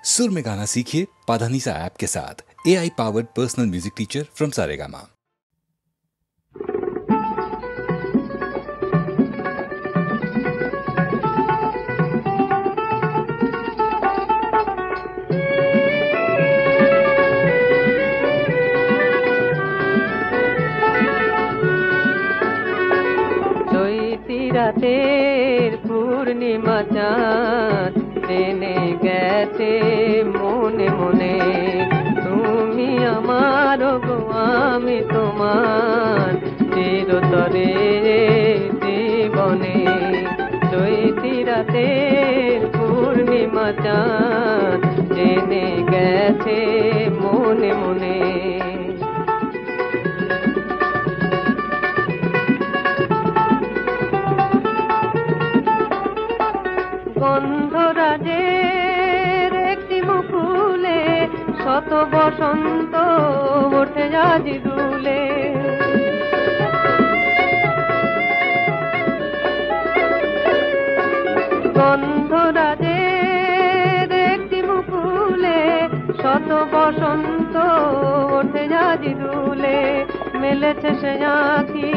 सुर में गाना सीखिए पाधानीसा ऐप के साथ। AI powered personal music teacher from Saregama. রাতের পূর্ণিমা চাঁদ জেনে গেছে মনে মনে, তুমি আমার গো আমি তোমার চিরতরে জীবনে। চৈতি রাতের পূর্ণিমা চাঁদ জেনে গেছে মনে মনে। গন্ধরাজের একটি মুকুলে শত বসন্ত ওঠে আজি দুলে। গন্ধরাজের একটি মুকুলে শত বসন্ত ওঠে আজি দুলে। মেলেছে সে আঁখি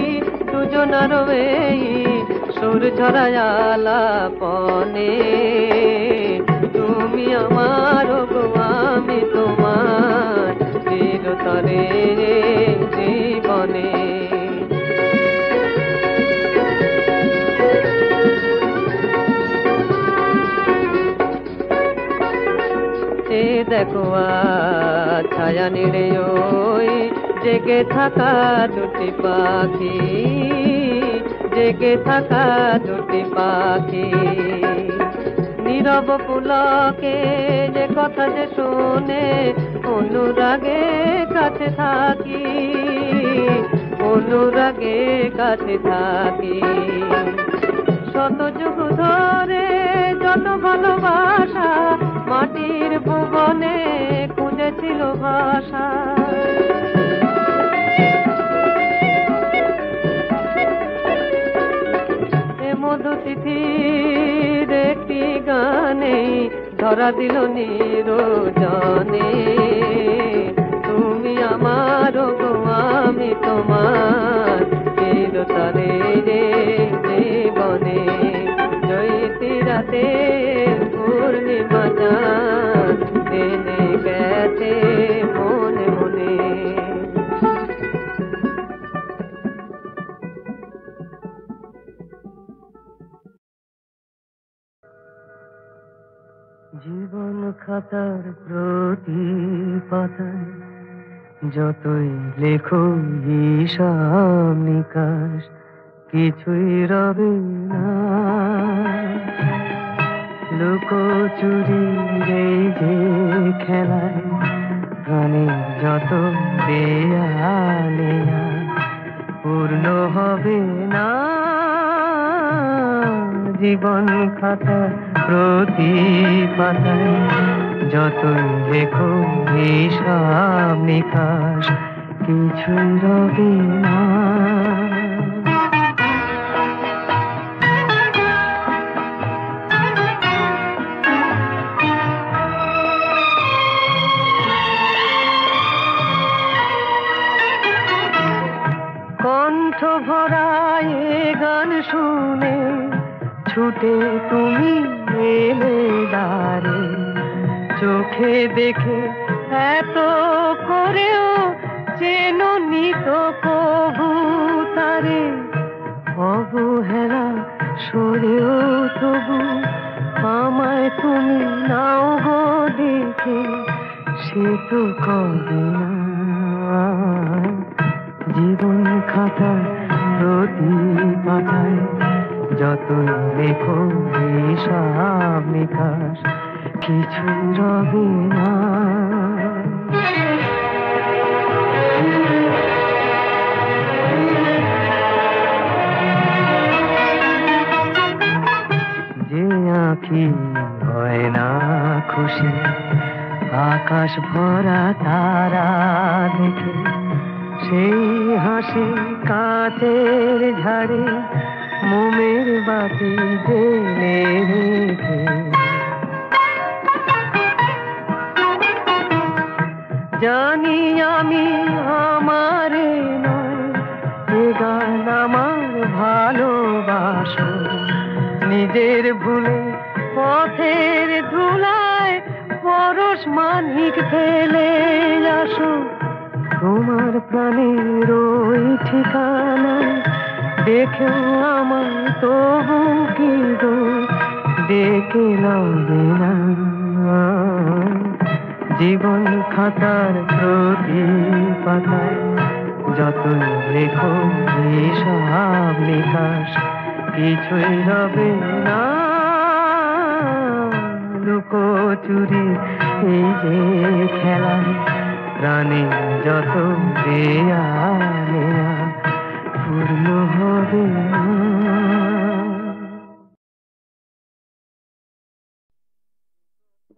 দুজনার এই সুর ঝরায়ালা পনে, তুমি আমার গো আমি তোমার চিরতরে জীবনে। সে দেখো ছায়া নিড়ে ওই জেগে থাকা দুটি পাখি, জেগে থাকা দুটি পাখি। নীরব পুলকে যে কথা যে শোনে অনুরাগে কাছে থাকি, অনুরাগে কাছে থাকি। শত যুগ ধরে যত ভালোবাসা মাটির ভুবনে খুঁজেছিল ভাষা। মধুতিথির একটি গানে ধরা দিল নিরজনে, তুমি আমার গো আমি তোমার চিরতরে জীবনে। চৈতি রাতের পূর্ণিমা চাঁদ জেনে গেছে মনে মনে। জীবন খাতার প্রতি পাতায় যতই লেখো হিসাব নিকাশ কিছুই রবে না। লুকোচুরি এই যে খেলায় গানে যত দেয়ালে পূর্ণ হবে না। জীবন খাতার প্রতি পাতায় যতই লেখো হিসাব নিকাশ কিছুই রবে না। কণ্ঠ ভরায় গান শুনে ছুটে তুমি এলে দ্বারে, চোখে দেখে এত করেও চেনো নিত কবু তারে। অবহেলা সরেও তবু আমায় তুমি নাও গো দেখে, সে তো কবে না। জীবন খাতার প্রতি পাতায় যতই লেখো হিসাব নিকাশ কিছু রবে না। যে আঁখি হয় না খুশি আকাশ ভরা তারা দেখে, সেই হাসি কাঁচের ঝাড়ে মোমের বাতি জেলে রেখে। জানি আমি আমারে নয়, এ গান আমার ভালোবাসো। নিজের ভুলে পথের ধুলায় পরশ মানিক ফেলে আসো। তোমার প্রাণের ওই ঠিকানায় দেখেও আমার তবু কি গো ডেকে লবে না। জীবন খাতার প্রতি পাতায় যতই লেখো হিসাব নিকাশ কিছুই রবে না। লুকোচুরি এই যে খেলা প্রাণে যত দেয়া নেয়া পূর্ণ হবে না।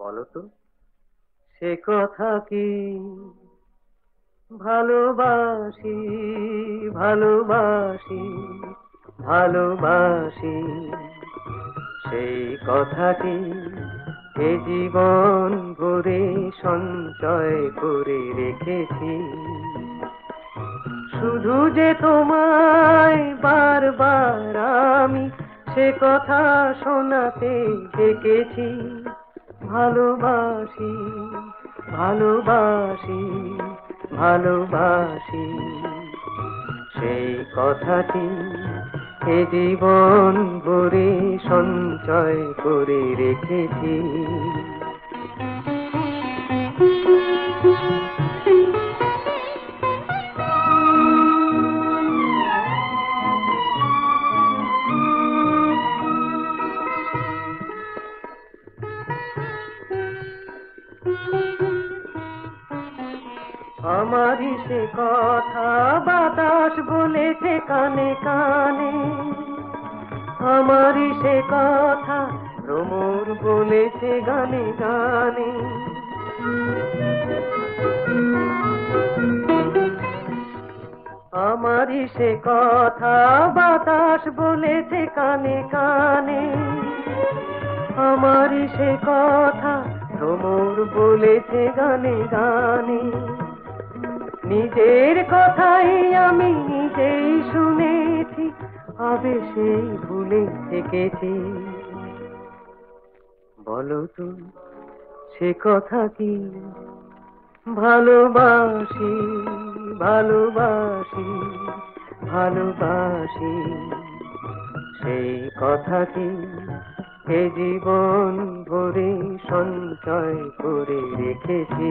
বলো তো সে কথা কি ভালোবাসি ভালোবাসি ভালোবাসি, সেই কথাটি এ জীবন ভরে সঞ্চয় করে রেখেছি। শুধু যে তোমায় বারবার আমি সে কথা শোনাতে ডেকেছি। ভালোবাসি ভালোবাসি ভালোবাসি, সেই কথাটি এ জীবন ভরে সঞ্চয় করে রেখেছি। আমারই সে কথা বাতাস বলেছে কানে কানে, আমারই সে কথা ভ্রমর বলেছে গানে গানে। আমারই সে কথা বাতাস বলেছে কানে কানে, আমারই সে কথা ভ্রমর বলেছে গানে গানে। নিজের কথাই আমি নিজেই শুনেছি, আবেশেই ভুলে থেকেছি। বলো তো সে কথা কি ভালোবাসি ভালোবাসি ভালোবাসি, সেই কথাটি এ জীবন ভরে সঞ্চয় করে রেখেছি।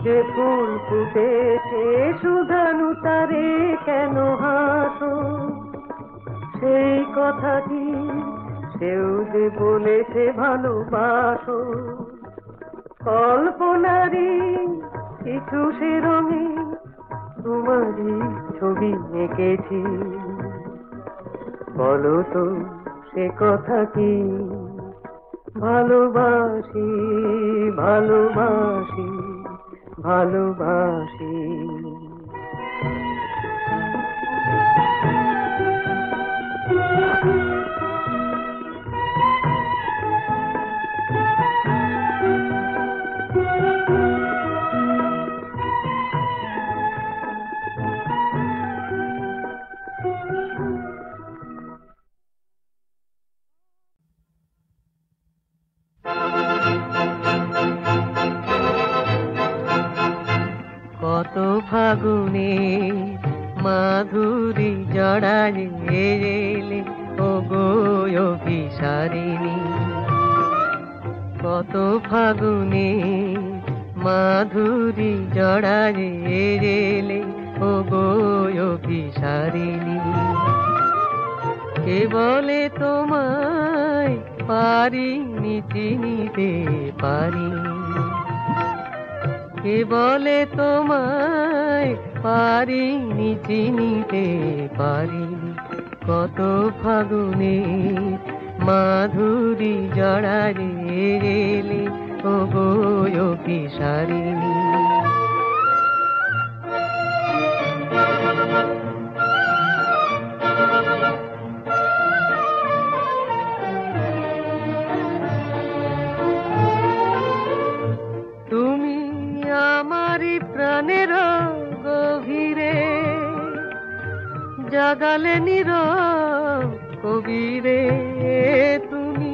যে ফুল ফুটেছে সুধানু তারে কেন হাসো, সেই কথাটি সেও যে বলেছে ভালোবাসো। কল্পনারি কিছু সে রঙে তোমারই ছবি এঁকেছি। বলো তো সে কথা কি ভালোবাসি ভালোবাসি ভালোবাসি। কত ফাগুনে মাধুরী জড়ালে এলে ও গো অভিসারিণী। কত ফাগুনে মাধুরী জড়ালে এলে ও গো অভিসারিণী। কে বলে তোমায় পারিনি চিনিতে পারিনি, কে বলে তোমায় পারিনি চিনিতে পারিনি। কত ফাগুনে মাধুরী জড়ারে এলে ও গো অভিসারিণী। তুমি আমারি প্রাণের গভীরে জাগালে নীরব কবিরে, তুমি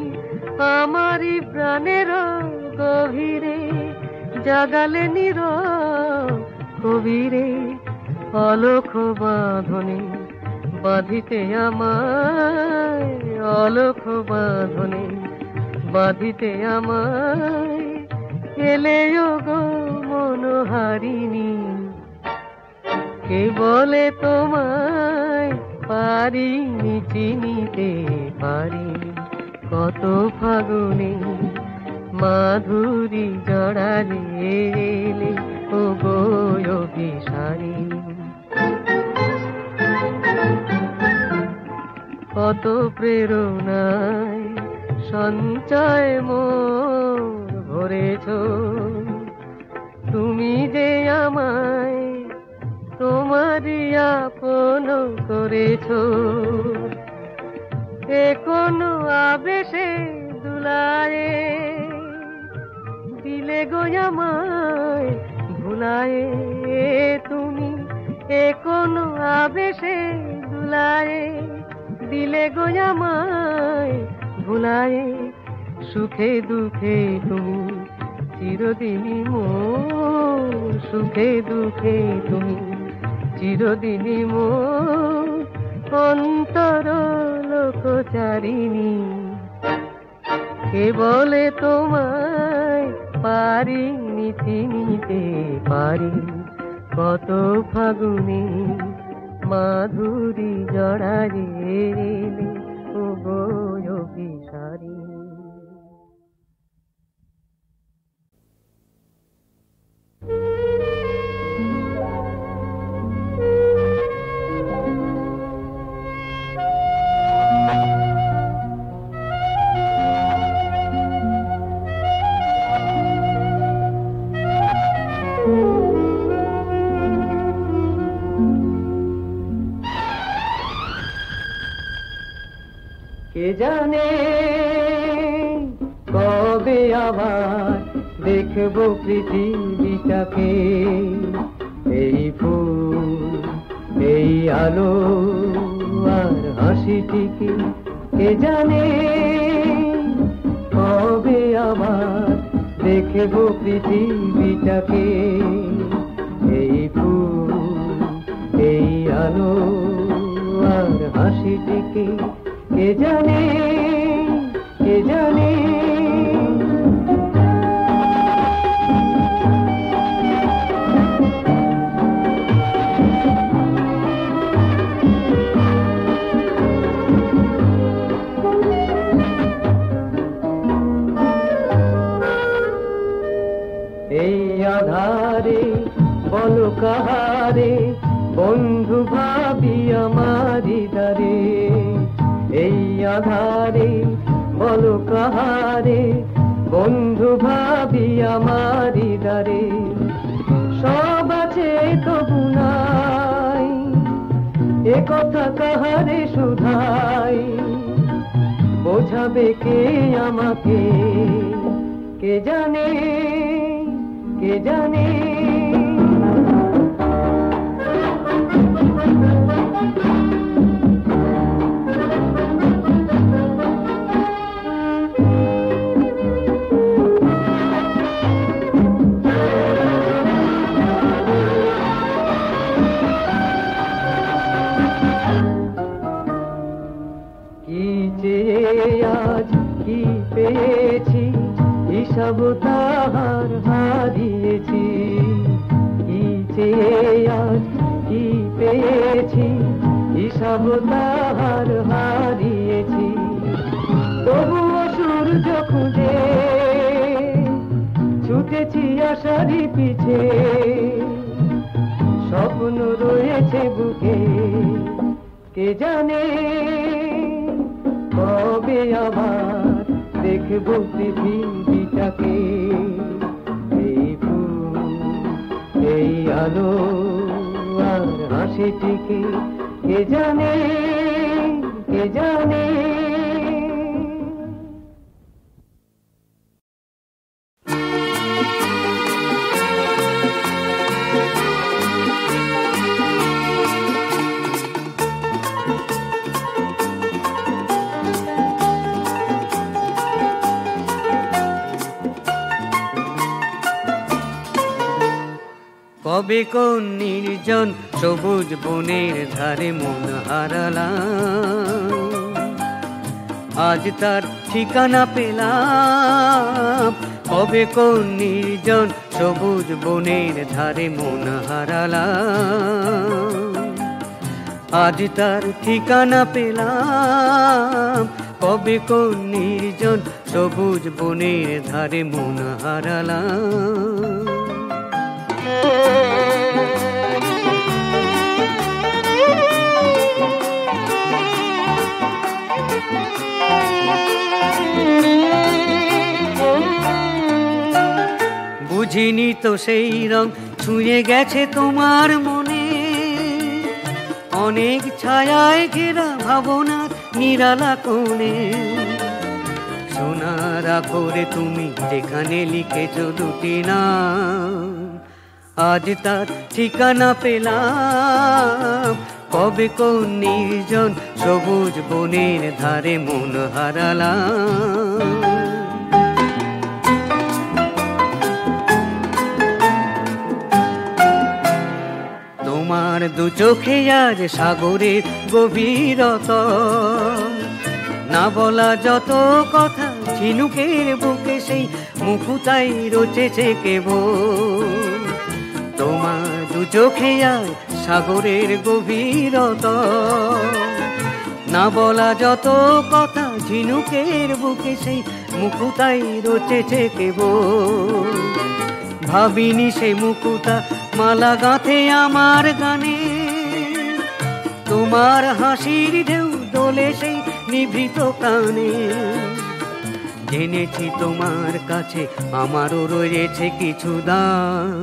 আমারি প্রাণের গভীরে জাগালে নীরব কবিরে। অলখ বাঁধনে বাঁধিতে আমায়, অলখ বাঁধনে বাঁধিতে আমায় এলে গো মনোহারিণী। কে বলে তোমায় পারিনি চিনিতে পারিনি, কত ফাগুনে মাধুরী জড়ালে এলে ও গো অভিসারিণী। কত প্রেরণায় সঞ্চয় মোর ভরেছ, তুমি যে আমায় তোমারই আপন করেছ। এ কোনো আবেশে দুলায়ে দিলে গো আমায় ভুলায়ে, তুমি এ কোনো আবেশে দুলায়ে দিলে গো আমায় ভুলায়ে। সুখে দুঃখে তুমি চিরদিনই মোর, সুখে দুঃখে তুমি চিরদিনই মোর অন্তর লোকচারিণী। কে বলে তোমায় পারিনি চিনিতে পারিনি, কত ফাগুনে মাধুরী জড়ারে এলে ও গো অভিসারিণী। কে জানে কবে আবার দেখবো পৃথিবীটাকে, এই ফুল এই আলো আর হাসিটিকে। কে জানে কবে আবার দেখবো পৃথিবীটাকে, এই ফুল এই আলো আর হাসিটিকে। কে জানে, কে জানে। এই আধারে বলো কাহারে বন্ধু ভাবি আমারি দ্বারে, এই আধারে বলো কাহারে বন্ধু ভাবি আমারি দ্বারে। সব আছে তবু নাই, এ কথা কাহারে শুধাই, বোঝাবে কে আমাকে। কে জানে, কে জানে। আজ কি পেয়েছি হিসাব তাহার হারিয়েছি, কি চেয়ে আজ কি পেয়েছি হিসাব তাহার হারিয়েছি। তবুও সূর্য খুঁজে ছুটেছি আশারি পিছে, স্বপ্ন রয়েছে বুকে। কে জানে কবে হবে আবার দেখবো পৃথিবীটাকে। এই ফুল, এই আলো আর হাসিটিকে কে জানে, কে জানে। কবে কোন নির্জন সবুজ বনের ধারে মন হারালাম, আজ তার ঠিকানা পেলাম। কবে কোন নির্জন সবুজ বনের ধারে মন হারালাম, আজ তার ঠিকানা পেলাম। কবে কোন নির্জন সবুজ বনের ধারে মন হারালাম। বুঝিনি তো সেই রং ছুঁয়ে গেছে তোমার মনে, অনেক ছায়ায় ঘেরা ভাবনার নিরালা কোণে। সোনার আখরে তুমি যেখানে লিখেছ দুটি নাম, আজ তার ঠিকানা পেলাম। কবে কোন নির্জন সবুজ বনের ধারে মন হারালাম। তোমার দু চোখে আজ সাগরের গভীরতা, না বলা যত কথা ঝিনুকের বুকে সেই মুকুতাই রচেছে কেবল। তোমার দু চোখে আজ সাগরের গভীরতা, না বলা যত কথা ঝিনুকের বুকে সেই মুকুতাই রচেছে কেবল। ভাবিনি সে মুকুতা মালা গাঁথে আমার গানে, তোমার হাসির ঢেউ দোলে সেই নিভৃত প্রাণে। জেনেছি তোমার কাছে আমারও রয়েছে কিছু দাম,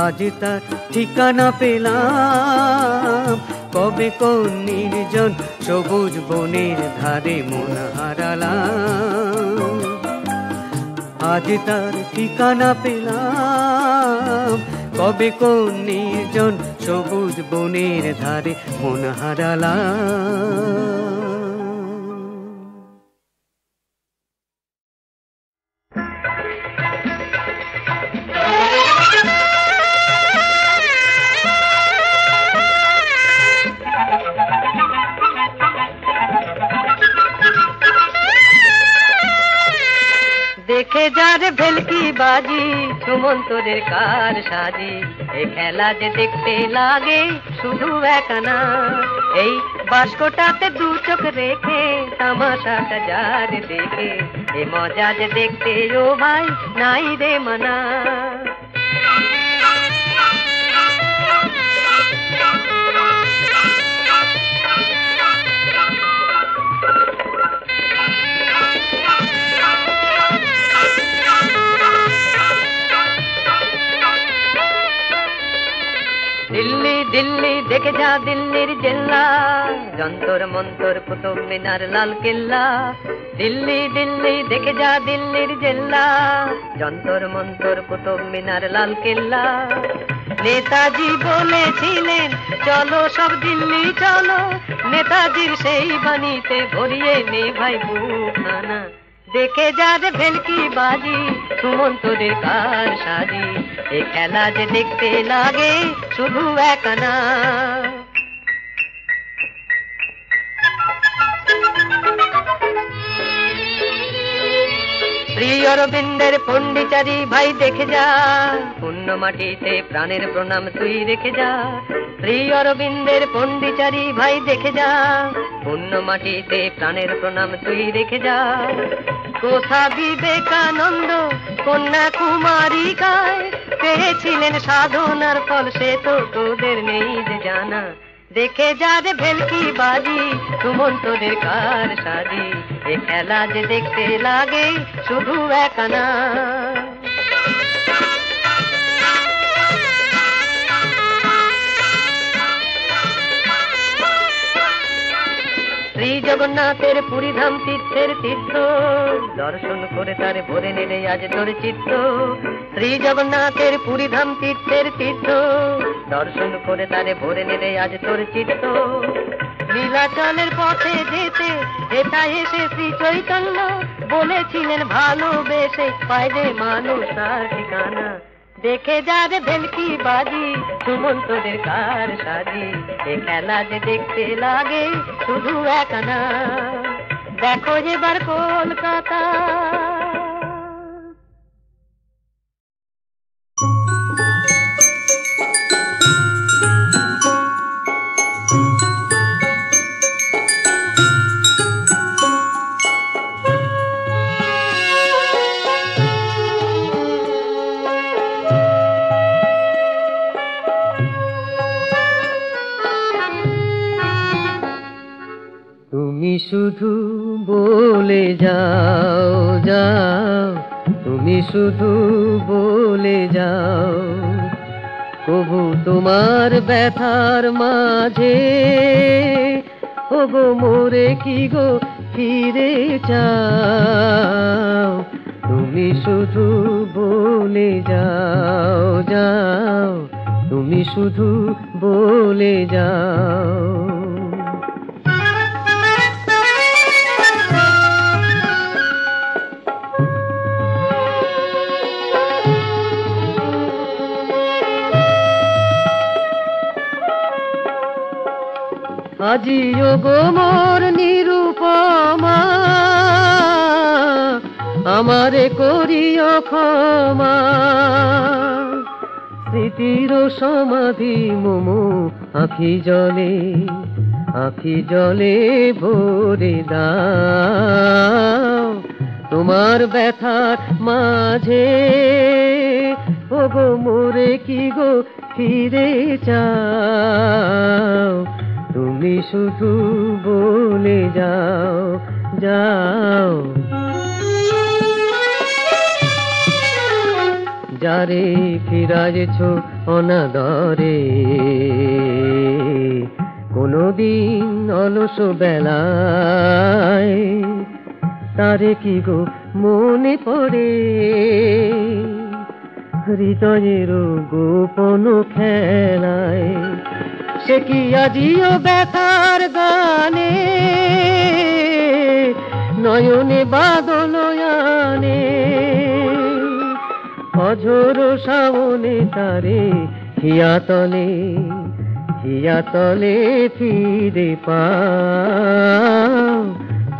আজ তার ঠিকানা পেলাম। কবে কোন নির্জন সবুজ বনের ধারে মন হারালাম, আজ তার ঠিকানা পেলাম। কবে কোন নির্জন সবুজ বনের ধারে মন হারালাম। দেখে যার ভেলকি বাজি সুমন্তরের কার সাজি, এ খেলা যে দেখতে লাগে শুধু একানা। এই বাস্কটাতে দু চোখ রেখে তামাশাটা যার দেখে, এ মজা যে দেখতে ও ভাই নাই রে মানা। দিল্লি দিল্লি দেখে যা দিল্লির জেল্লা, যন্তর মন্তর কুতুব মিনার লাল কেল্লা। দিল্লি দিল্লি দেখে যা দিল্লির জেল্লা, যন্তর মন্তর কুতুব মিনার লাল কেল্লা। নেতাজি বলেছিলেন চলো সব দিল্লি চলো, নেতাজির সেই বাণীতে ভরিয়ে নে ভাই বুখানা। দেখে যার ভেলকি বাজি সুমন্তরের কার সাজি, এ খেলা যে দেখতে লাগে শুধু একানা। শ্রী অরবিন্দের পন্ডিচারি ভাই দেখে যা, পুণ্য মাটিতে প্রাণের প্রণাম তুই রেখে যা। শ্রী অরবিন্দের পন্ডিচারি ভাই দেখে যা, পুণ্য মাটিতে প্রাণের প্রণাম তুই রেখে যা। কোথা বিবেকানন্দ কন্যাকুমারিকায় পেয়েছিলেন সাধনার ফল, সে তো তোদের নেই যে জানা। দেখে যা রে ভেলকি বাজি সুমন্তদের কার সাজি এ খেলা যে দেখতে লাগে শুধু একানা শ্রী জগন্নাথের পুরী ধাম তীর্থের তীর্থ দর্শন করে তারে ভরে নিলে আজ তোর চিত্ত শ্রী জগন্নাথের পুরী ধাম তীর্থের তীর্থ দর্শন করে তারে ভরে নিলে আজ তোর চিত্ত নীলাচলের পথে যেতে এটা এসে শ্রী চৈতন্য বলেছিলেন ভালোবেসে পায় যে মানুষ তার ঠিকানা দেখে যা রে ভেলকি বাজি সুমন্তদের কার সাজি এ খেলা যে দেখতে লাগে শুধু একানা দেখো এবার কলকাতা তুমি শুধু বলে যাও যাও তুমি শুধু বলে যাও কবু তোমার ব্যথার মাঝে ওগো মোরে কি গো ফিরে চাও তুমি শুধু বলে যাও যাও তুমি শুধু বলে যাও আজিও গো মোর নিরূপমা আমারে করিও ক্ষমা স্মৃতির সমাধি মোমো আখি জলে ভরে দাও তোমার ব্যথার মাঝে ওগো মোরে কি গো ফিরে চাও তুমি শুধু বলে যাও যাও যারে ফিরাজছ অনাদরে কোনদিন অলস বেলায় তারে কি গো মনে পড়ে হৃদয়ের গোপন খেলায় সে কি আজিও ব্যথার গানে নয়নে বাদল আনে অঝোর শ্রাবণে তারে হিয়াতলে ফিরে পাও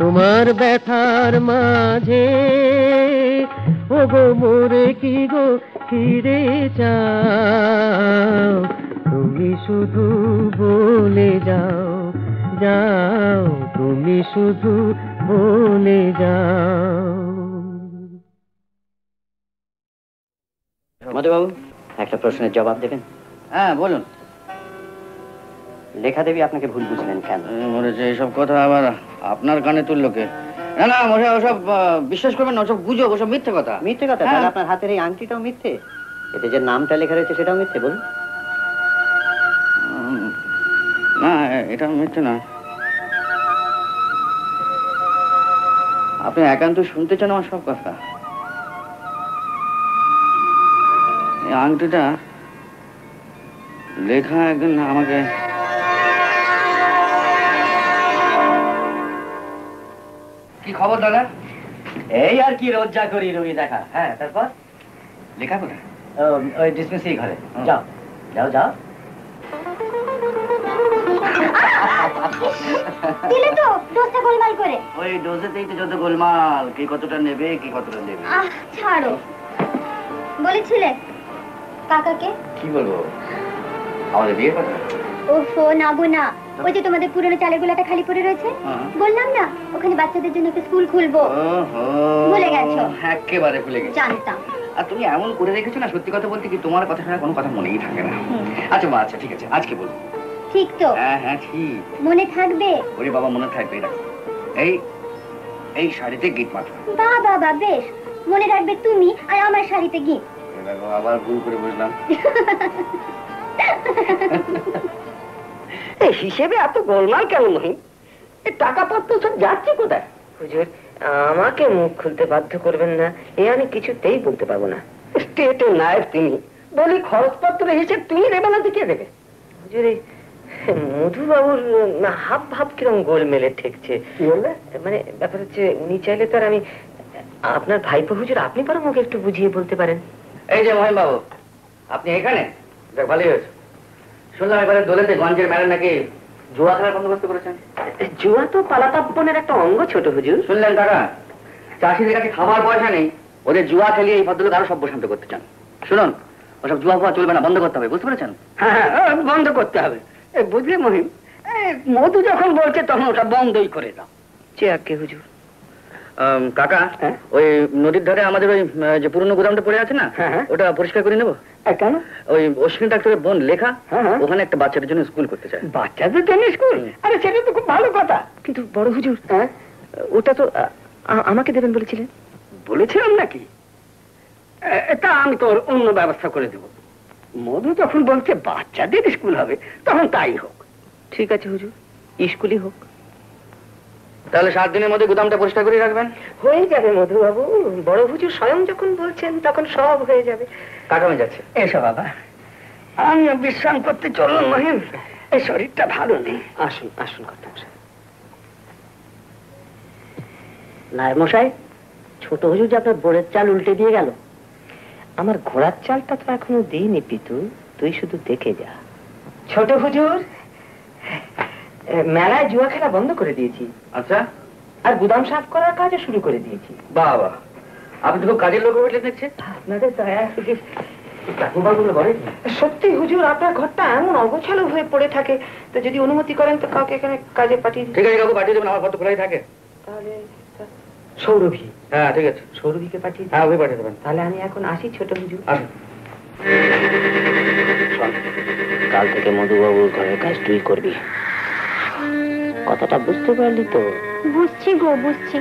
তোমার ব্যথার মাঝে ওগো মোরে কি গো ফিরে চাও তুমি শুধু বলে যাও যাও তুমি শুধু বলে যাও মধুবাবু একটা প্রশ্নের জবাব দেবেন? হ্যাঁ বলুন। লেখা দেবী আপনাকে ভুল বুঝলেন কেন? মরেছে এইসব কথা আবার আপনার কানে তুললো কে? না না মরে ওসব বিশ্বাস করবেন না, ওসব গুজব, ওসব মিথ্যে কথা। মিথ্যে কথা? তাহলে আপনার হাতের এই আংটিটাও মিথ্যে, এতে যে নামটা লেখা রয়েছে সেটাও মিথ্যে। বলুন। না এটা মিথ্যে না। আপনি একান্ত শুনতে চান আমার সব কথা। এই আংটিটা লেখা একদিন আমাকে কি খবর দাদা? এই আর কি রোজ যা করি রুগী দেখা। হ্যাঁ তারপর লেখা কোথায়? ওই ডিসমিসিং ঘরে। যাও যাও যাও। দিলে তো ডোজটা গোলমাল করে। ওই ডোজেতেই তো যত গোলমাল, কি কতটা নেবে কি কতটা নেবে। ছাড়ো। বলেছিলে কাকাকে? কি বলবো, আমাদের বিয়ের কথা? ওফো নাবো না, ওই যে তোমাদের পুরনো চালের গোলাটা খালি পড়ে রয়েছে, বললাম না ওখানে বাচ্চাদের জন্য একটা স্কুল খুলবো। ভুলে গেছো? একেবারে ভুলে গেছি। জানতাম। আর তুমি এমন করে রেখেছো না, সত্যি কথা বলতে কি তোমার কথা শোনা কোনো কথা মনেই থাকে না। আচ্ছা মা, আচ্ছা ঠিক আছে, আজকে বলবো। ঠিক তো? হ্যাঁ হ্যাঁ ঠিক। মনে থাকবে? ওরে বাবা মনে থাকবে না। এই এই শাড়িতে গিট মাত্র। বাহ বাবা, বেশ। মনে রাখবে তুমি আর আমার শাড়িতে গিট। আবার ভুল করে বুঝলাম। হিসেবে এত গোলমাল কেন নয়? টাকা পত্র সব যাচ্ছে কোথায়? হুজুর, আমাকে মুখ খুলতে বাধ্য করবেন না, এ আমি কিছুতেই বলতে পারবো না। স্টেটের নায়ক তিনি, বলি খরচপত্র হিসেবে তুমি দেবে না তো কে দেবে? হুজুর, এই মধুবাবুর হাব ভাব কিরম গোল মেলে ঠেকছে। কি বললে? মানে ব্যাপার হচ্ছে, উনি চাইলে তো আর আমি আপনার ভাইপো হুজুর, আপনি পারো মুখে একটু বুঝিয়ে বলতে পারেন। এই যে মহিম বাবু, আপনি এখানে? দেখ ভালোই হয়েছে। শুনলাম এবারে দোলেতে গঞ্জের মেলা নাকি জুয়া খেলার বন্দোবস্ত করেছেন। জুয়া তো পালাতাপনের একটা অঙ্গ ছোট হুজুর। শুনলেন কাকা, চাষিদের কাছে খাবার পয়সা নেই, ওদের জুয়া খেলিয়ে এই ভদ্রলোক আরো সব শান্ত করতে চান। শুনুন, ওসব জুয়া ফুয়া চলবে না, বন্ধ করতে হবে, বুঝতে পেরেছেন? হ্যাঁ, বন্ধ করতে হবে। বুঝলে মহিম, মধু যখন বলছে তখন ওটা বন্ধই করে দাও। চেয়ারকে হুজুর। কাকা, ওই নদীর ধারে আমাদের ওই যে পুরনো গুদামটা পড়ে আছে না, ওটা পরিষ্কার করে নেবো। কেন? ওই অশ্বিনী ডাক্তারের বোন লেখা ওখানে একটা বাচ্চাদের জন্য স্কুল করতে চায়। বাচ্চাদের জন্য স্কুল? আরে সেটা তো খুব ভালো কথা। কিন্তু বড় হুজুর, ওটা তো আমাকে দেবেন বলেছিলেন। বলেছিলাম নাকি? তা আমি তোর অন্য ব্যবস্থা করে দেব। মধু যখন বলছে বাচ্চাদের স্কুল হবে, তখন তাই হোক। ঠিক আছে হুজুর, স্কুলই হোক। তাহলে 7 দিনের মধ্যে গুদামটা পরিষ্কার করে রাখবেন। হয়ে যাবে মধুবাবু, বড় হুজুর স্বয়ং যখন বলছেন তখন সব হয়ে যাবে। কাকামে যাচ্ছে। এসো বাবা, আমি বিশ্রাম করতে চলুন মহিম, এই শরীরটা ভালো নেই। আসুন আসুন কর্তামশাই। নায়েব মশাই, ছোট হুজুর যে আপনার বোরের চাল উল্টে দিয়ে গেল। আমার ঘোড়ার চালটা তো এখনো দিইনি পিতু, তুই শুধু দেখে যা। ছোট হুজুর, মেলায় জুয়া খেলা বন্ধ করে দিয়েছি। আচ্ছা, আর গুদাম সাফ করার কাজও শুরু করে দিয়েছি। বাবা, আপনি তো কাজের লোক উঠলে দেখছে। আপনাদের দয়া সত্যি হুজুর, আপনার ঘরটা এমন অগোছালো হয়ে পড়ে থাকে, তো যদি অনুমতি করেন তো কাউকে এখানে কাজে পাঠিয়ে দিন। ঠিক আছে কাকু, পাঠিয়ে দেবেন, আমার ঘর তো খোলাই থাকে। তাহলে সৌরভী? হ্যাঁ ঠিক আছে, সৌরভীকে পাঠিয়ে দিন। হ্যাঁ ওই পাঠিয়ে দেবেন। তাহলে আমি এখন আসি ছোট হুজুর। আসুন। কাল থেকে মধুবাবুর ঘরের কাজ তুই করবি, কথাটা বুঝতে পারলি তো? বুঝছি গো, বুঝছি।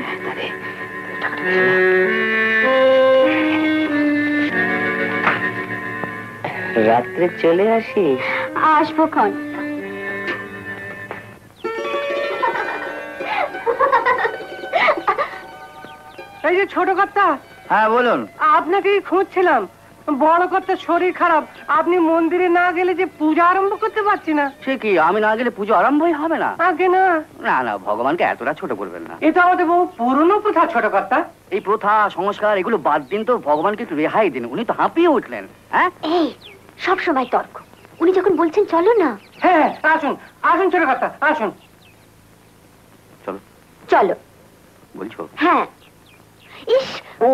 রাত্রে চলে আসিস। আসবো ক্ষণ। এই যে ছোট কর্তা, হ্যাঁ বলুন। আপনাকেই খুঁজছিলাম। বড় কর্তার শরীর খারাপ, আপনি মন্দিরে না গেলে যে পূজা আরম্ভ করতে পারছি না। সে কি, আমি না গেলে পুজো আরম্ভই হবে না? আগে না। না না, ভগবানকে এতটা ছোট করবেন না। এটা আমাদের বহু পুরনো প্রথা ছোট কর্তা। এই প্রথা সংস্কার এগুলো বাদ দিন তো, ভগবানকে একটু রেহাই দিন। উনি তো হাঁপিয়ে উঠলেন। হ্যাঁ, এই সব সময় তর্ক। উনি যখন বলছেন চলো না। হ্যাঁ আসুন আসুন ছোট কর্তা, আসুন। চলো চলো বলছো? হ্যাঁ। ইস, ও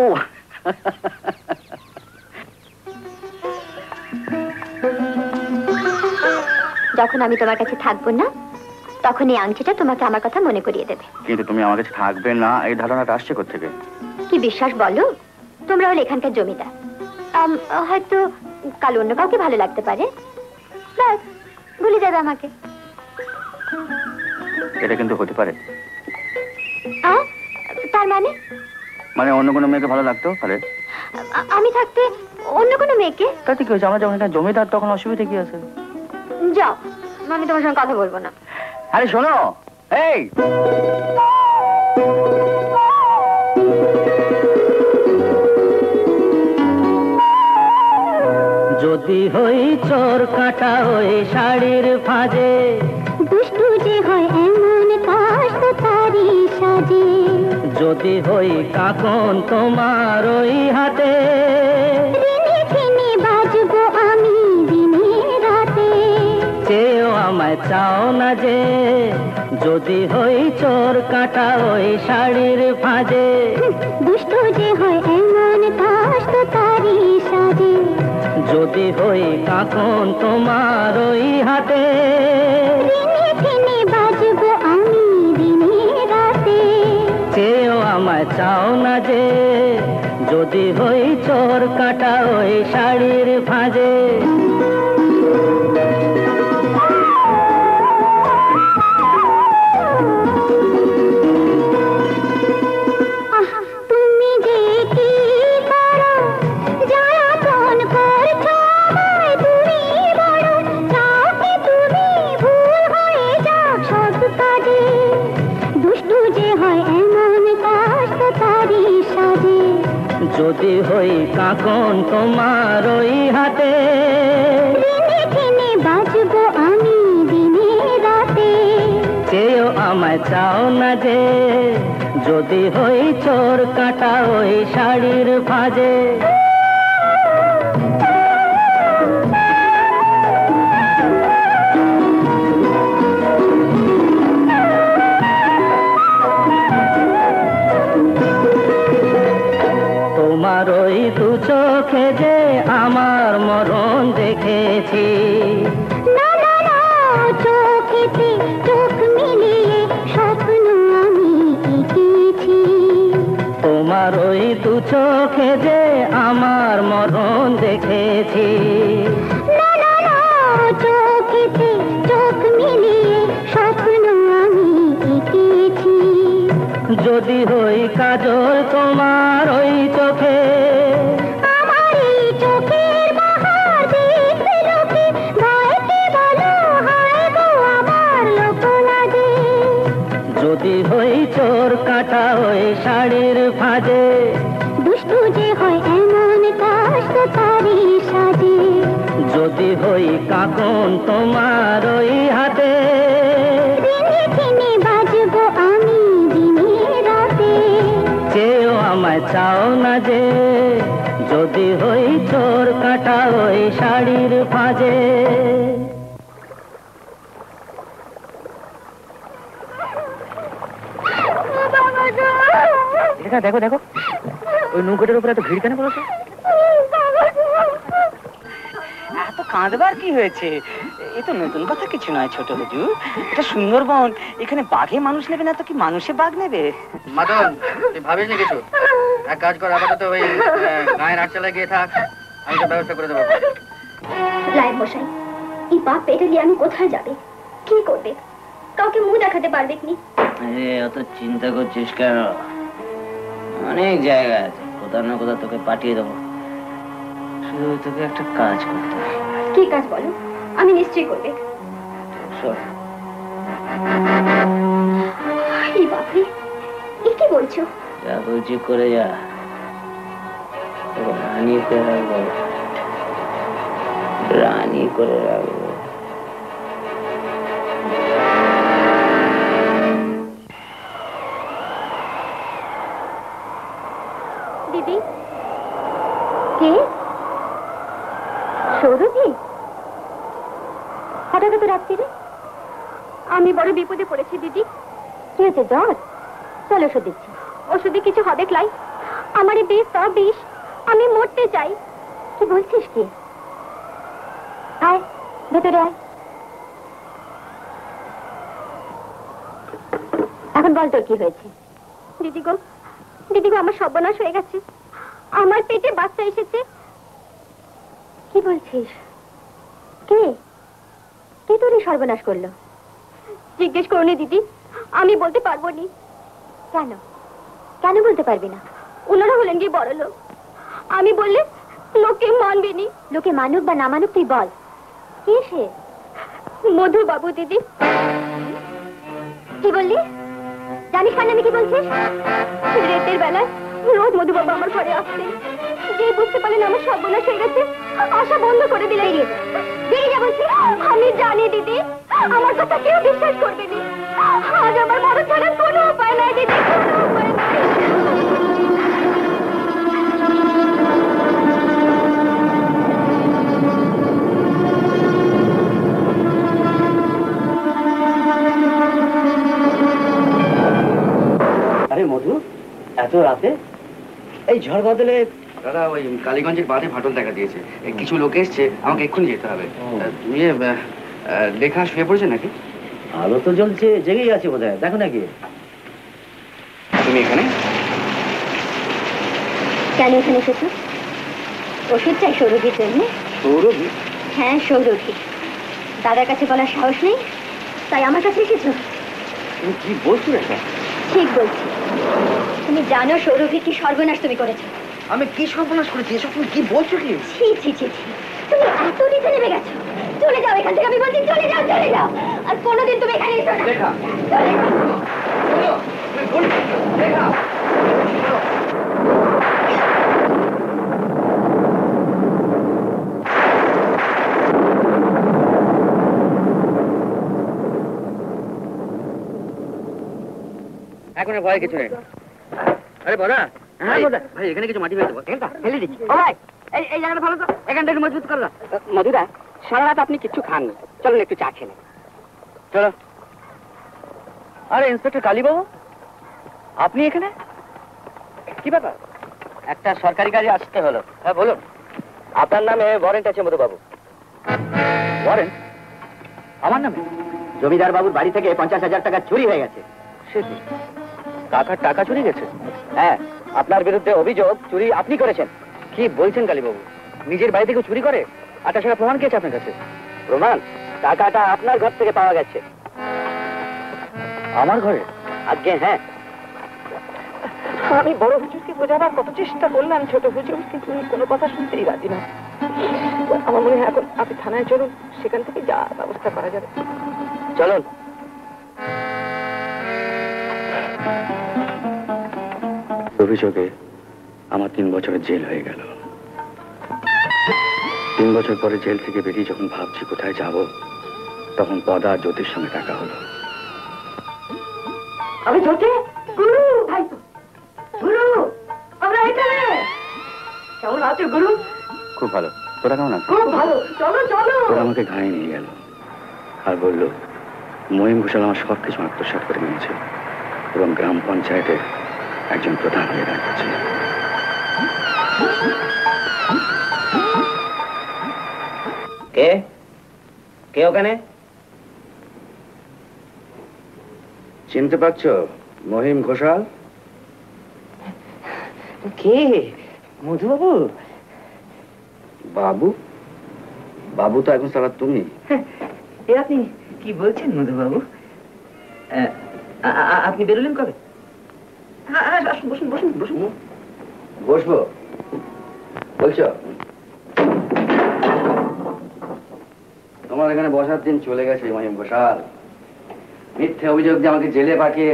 যখন আমি তোমার কাছে থাকবো না, তখন এই আংটিটা তোমাকে আমার কথা মনে করিয়ে দেবে। কিন্তু তুমি আমার কাছে থাকবে না, এই ধারণাটা আসছে কোত্থেকে? কি বিশ্বাস বলো? তোমরা হলে এখানকার জমিদার, হয়তো কাল অন্য কাউকে ভালো লাগতে পারে, ব্যাস ভুলে যাবে আমাকে। এটা কিন্তু হতে পারে। তার মানে? মানে অন্য কোনো মেয়েকে ভালো লাগতেও পারে। আমি থাকতে অন্য কোনো মেয়েকে? তাতে কি হয়েছে, আমরা যখন এখানে জমিদার তখন অসুবিধা কি আছে? যাও, আমি তোমার সঙ্গে কথা বলবো না। আরে শোনো, এই যদি হই চোর কাটা ওই শাড়ির ফাজে, দুষ্টু যে হয় এমন কাজ তো তারই সাজে। যদি হই কাকন তোমার ওই হাতে, রিনি ঝিনি বাজবো আমি দিনে রাতে। চেয়েও আমায় চাও না যে, যদি হই চোর কাটা ওই শাড়ির ফাজে। দুষ্টু যে হয় এমন কাজ তো তারই সাজে। যদি হই কাকন তোমার ওই হাতে, রিনি ঝিনি বাজবো আমি দিনে রাতে। চেয়েও আমায় চাও না যে, যদি হই চোর কাটা ওই শাড়ির ফাজে। যদি হই কাকন তোমার ওই হাতে, বাজবো আমি দিনে রাতে। চেয়েও আমায় চাও না যে, যদি হই চোর কাটা ওই শাড়ির ভাজে। তোমার ওই দু চোখে যে আমার মরণ দেখেছি, না না না, চোখেতে চোখ মিলিয়ে স্বপ্ন আমি এঁকেছি। তোমার ওই দু চোখে যে আমার মরণ দেখেছি, না না না, চোখেতে চোখ মিলিয়ে স্বপ্ন আমি এঁকেছি। যদি হই কাজল তোমার ওই চোখে, আমার এই চোখের বাহার দেখবে লোকে, ভয়কে বলো হায় গো আমার লোক লাগে। যদি হই চোর কাটা ওই শাড়ির ভাজে, দুষ্টু যে হয় এমন কাষ্ট তারি সাজে। যদি হই কাকন তোমার ওই হাতে, দিনে দিনে বাজবো আমি দিনে রাতে। চেয়েও আমায় চাও না যে, যদি হই চোর কাটা ওই শাড়ির ভাজে। দেখো দেখো, ওই নৌকোটার উপরে এত ভিড় কেন বলো তো? এত কাঁদবার কি হয়েছে? এ তো নতুন কথা কিছু নয় ছোট হুজুর, এটা সুন্দরবন, এখানে বাঘে মানুষ নেবে না তো কি মানুষে বাঘ নেবে? মাদন, তুই ভাবিস না কিছু? এক কাজ কর, আপাতত ওই গায়ের আটচালায় গিয়ে থাক, আমি তো ব্যবস্থা করে দেবো। রায় মশাই, এই বাপ পেটে নিয়ে আমি কোথায় যাবে, কি করবে, কাউকে মুখ দেখাতে পারবে কি? অত চিন্তা করছিস কেন? অনেক জায়গা আছে, কোথাও না কোথাও তোকে পাঠিয়ে দেবো। শুধু তোকে একটা কাজ করতে হবে। কি কাজ বলো, আমি নিশ্চয়ই করবে। শোন, এই বাপরে, এ কি বলছো? যা বলছি করে যা, রানী করে রাখবো, রানী করে রাখবো। দিদি, কে? সৌরভী? হঠাৎ তো রাত্রিরে? আমি বড় বিপদে পড়েছি দিদি। কি হয়েছে, জ্বর? চল ওষুধ দিচ্ছি। ওষুধে কিছু হবে ক্লাই? আমার এই বিষ তো বিষ, আমি মরতে চাই। কি বলছিস কি? আয় ভেতরে আয়। এখন বল তোর কি হয়েছে? দিদি গো, দিদি গো, আমার সর্বনাশ হয়ে গেছে, আমার পেটে বাচ্চা এসেছে। কি বলছিস? কে কে তোরই সর্বনাশ করলো? জিজ্ঞেস করুন দিদি, আমি বলতে পারবো নি। কেন কেন বলতে পারবি না? ওনারা হলেন গিয়ে বড় লোক, আমি বললে লোকে মানবে নি। লোকে মানুক বা না মানুক তুই বল। কে সে? মধু বাবু দিদি। কি বললি? জানিস না আমি কি বলছিস? রাতের বেলায় রোজ মধুবাবু আমার ঘরে আসতেন, যে বুঝতে পারলেন আমার সর্বনাশ হয়ে গেছে, আশা বন্ধ করে দিলে। বেরিয়ে যা বলছি। আমি জানি দিদি, আমার কথা কেউ বিশ্বাস করবে না। আজ আমার বড় ছাড়ার কোনো উপায় নাই দিদি, কোনো উপায় নাই। আরে মধু, এত রাতে এই ঝড় বদলে? দাদা, ওই কালীগঞ্জের বাঁধে ফাটল দেখা দিয়েছে, কিছু লোক এসছে, আমাকে এক্ষুনি যেতে হবে। তুমি লেখা শুয়ে পড়েছে নাকি? আলো তো জ্বলছে, জেগেই আছে বোধ হয়, দেখো নাকি? তুমি এখানে কেন এখানে এসেছো? ওষুধ চাই সৌরভীর জন্য। সৌরভী? হ্যাঁ সৌরভী। দাদার কাছে বলার সাহস নেই, তাই আমার কাছে এসেছো। তুমি কি বলছো এটা? ঠিক বলছি। তুমি জানো সৌরভী কি সর্বনাশ তুমি করেছো? আমি কি সর্বনাশ করেছি? এসব তুমি কি বলছো কি? ছি ছি ছি ছি, তুমি এত নিচে নেমে গেছো। চলে যাও এখান থেকে, আমি বলছি চলে যাও, চলে যাও। আর কোনোদিন তুমি এখানে এসো না। দেখা চলে যাও। ভয় কিছু নেই। আরে বড়া, হ্যাঁ ভাই এখানে কিছু মাটি ফেলে দেবো। ফেলে দিচ্ছি। ও ভাই, এই জায়গাটা ভালো তো, এখানটা একটু মজবুত করো। মধুরা, সারা রাত আপনি কিচ্ছু খাননি, চলুন একটু চা খেলেন। চলো। আরে ইন্সপেক্টর কালীবাবু, আপনি এখানে? কি ব্যাপার? একটা সরকারি কাজে আসতে হলো। হ্যাঁ বলুন। আপনার নামে ওয়ারেন্ট আছে মধুবাবু। ওয়ারেন্ট? আমার নামে? জমিদার বাবুর বাড়ি থেকে 50,000 টাকা চুরি হয়ে গেছে। সে কি, কাকার টাকা চুরি গেছে? হ্যাঁ, আপনার বিরুদ্ধে অভিযোগ চুরি আপনি করেছেন। কি বলছেন কালীবাবু? নিজের বাড়ি থেকে চুরি করে? আর তাছাড়া প্রমাণ কি আছে আপনার কাছে? প্রমাণ? টাকাটা আপনার ঘর থেকে পাওয়া গেছে। আমার ঘরে? আজ্ঞে হ্যাঁ। আমি বড় হুজুরকে বোঝাবার কত চেষ্টা করলাম ছোট হুজুর, কিন্তু উনি কোনো কথা শুনতেই রাজি না। আমার মনে হয় এখন আপনি থানায় চলুন, সেখান থেকে যা ব্যবস্থা করা যাবে। চলুন। অভিযোগে আমার 3 বছরের জেল হয়ে গেল। 3 বছর পরে জেল থেকে বেরিয়ে যখন ভাবছি কোথায় যাব, তখন পদা আর জ্যোতির সঙ্গে দেখা হলো। আমি জ্যোতি, গুরু ভাই তো, গুরু আমরা এখানে। কেমন আছো গুরু? খুব ভালো, তোরা কেমন আছিস? খুব ভালো, চলো চলো। তোরা আমাকে ঘায়ে নিয়ে গেল আর বলল মহিম ঘোষাল আমার সবকিছু আত্মসাৎ করে নিয়েছে এবং গ্রাম পঞ্চায়েতের একজন প্রধান হয়ে দাঁড়িয়েছে। কে কে ওখানে? চিনতে পারছো মহিম ঘোষাল? কে? মধুবাবু? বাবু? বাবু তো এখন সারা তুমি। এ আপনি কি বলছেন মধুবাবু? আপনি বেরোলেন কবে? বসুন বসুন বসুন। বসবো বলছো? তোমার এখানে বসার দিন চলে গেছে মহিম ঘোষাল। মিথ্যে অভিযোগ দিয়ে আমাকে জেলে পাঠিয়ে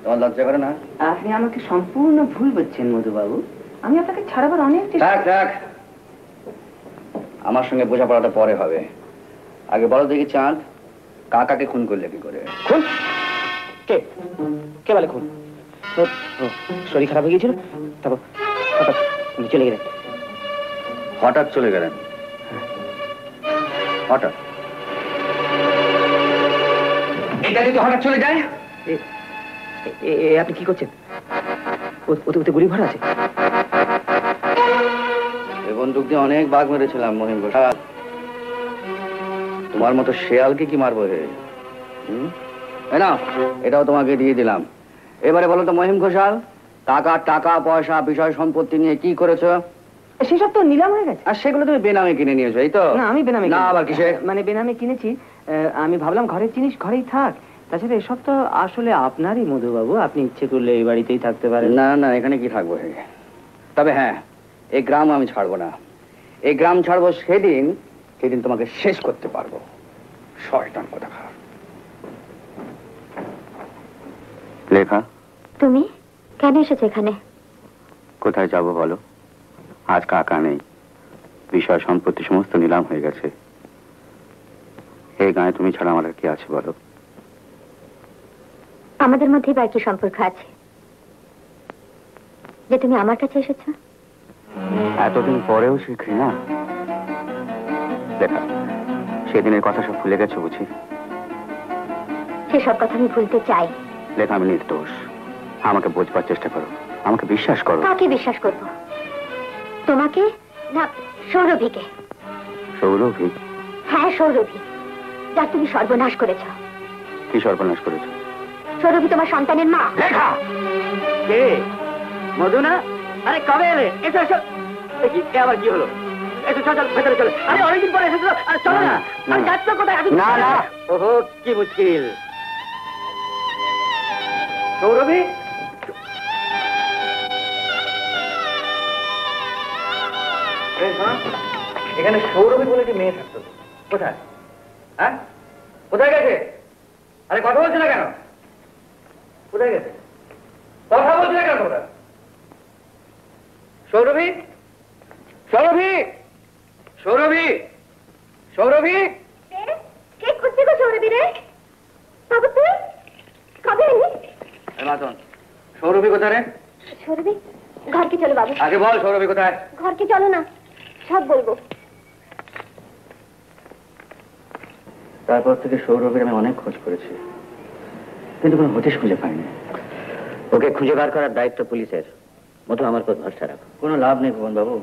তোমার লজ্জা করে না? আপনি আমাকে সম্পূর্ণ ভুল বলছেন মধুবাবু। আমি আপনাকে ছাড়াবার অনেক থাক থাক, আমার সঙ্গে বোঝাপড়াটা পরে হবে। আগে বলো দেখি চাঁদ, কাকাকে খুন করলে কি করে? খুন? কে কে বলে খুন? শরীর খারাপ হয়ে গিয়েছিল, তারপর হঠাৎ উনি চলে গেলেন। হঠাৎ চলে গেলেন? হঠাৎ? এটা যদি হঠাৎ চলে যায়? আপনি কি করছেন? ওতে গুলি ভরা আছে। এ বন্দুক দিয়ে অনেক বাঘ মেরেছিলাম মহিম ঘোষাল। তোমার মতো শেয়ালকে কি মারবো হে? না, এটাও তোমাকে দিয়ে দিলাম। এবারে বলো তো মহিম ঘোষাল, টাকা পয়সা বিষয় সম্পত্তি নিয়ে কি করেছো? সেসব তো নিলাম হয়ে গেছে। আর সেগুলো তুমি বেনামে কিনে নিয়েছো, এই তো? না, আমি বেনামে না, আবার কিসে? মানে বেনামে কিনেছি। আমি ভাবলাম ঘরের জিনিস ঘরেই থাক। তাছাড়া এসব তো আসলে আপনারই মধুবাবু, আপনি ইচ্ছে করলে এই বাড়িতেই থাকতে পারেন। না না, এখানে কি থাকবো হে? তবে হ্যাঁ, এই গ্রাম আমি ছাড়বো না। এই গ্রাম ছাড়বো সেদিন তোমাকে শেষ করতে পারবো। শয়তান কোথাকার। লেখা, তুমি কেন এসেছো এখানে? কোথায় যাব বলো? আজ কাকা নেই, বিষয় সম্পত্তি সমস্ত নিলাম হয়ে গেছে। এই গায়ে তুমি ছাড়া আমার আর কি আছে বলো? আমাদের মধ্যে বা কি সম্পর্ক আছে যে তুমি আমার কাছে এসেছো? এতদিন পরেও সে ঘৃণা? লেখা, সেদিনের কথা সব ভুলে গেছো বুঝি? সেসব কথা আমি ভুলতে চাই। লেখা, আমি নির্দোষ। আমাকে বোঝবার চেষ্টা করো, আমাকে বিশ্বাস করো। কাকে বিশ্বাস করব? তোমাকে না সৌরভীকে? সৌরভী? হ্যাঁ, সৌরভী, যার তুমি সর্বনাশ করেছো। কি সর্বনাশ করেছো? সৌরভী তোমার সন্তানের মা। লেখা কে? মধু না? আরে কবে এলে? এসো এসো। এ আবার কি হলো? এসো, চল চল ভেতরে চলো। আরে অনেকদিন পরে এসেছো, চলো না। আমি যাচ্ছ কোথায়? না না, ওহো কি মুশকিল। সৌরভী, এখানে সৌরভী বলে কি মেয়ে থাকতো? কোথায়? হ্যাঁ, কোথায় গেছে? আরে কথা বলছে না কেন? কোথায় গেছে? কথা বলছে না কেন তোমরা? সৌরভী, সৌরভী, সৌরভী, সৌরভী। কে খুঁজছে গো সৌরভী রে? বাবু তুই কবে এলি? মাতন, সৌরভী কোথায় রে? সৌরভী ঘরকে চলো বাবু। আগে বল সৌরভী কোথায়? ঘরকে চলো না, সব বলবো। তারপর থেকে সৌরভীর আমি অনেক খোঁজ করেছি, কিন্তু কোনো হদিশ খুঁজে পাইনি। ওকে খুঁজে বার করার দায়িত্ব পুলিশের। মধু আমার উপর ভরসা রাখো। কোনো লাভ নেই ভুবন বাবু,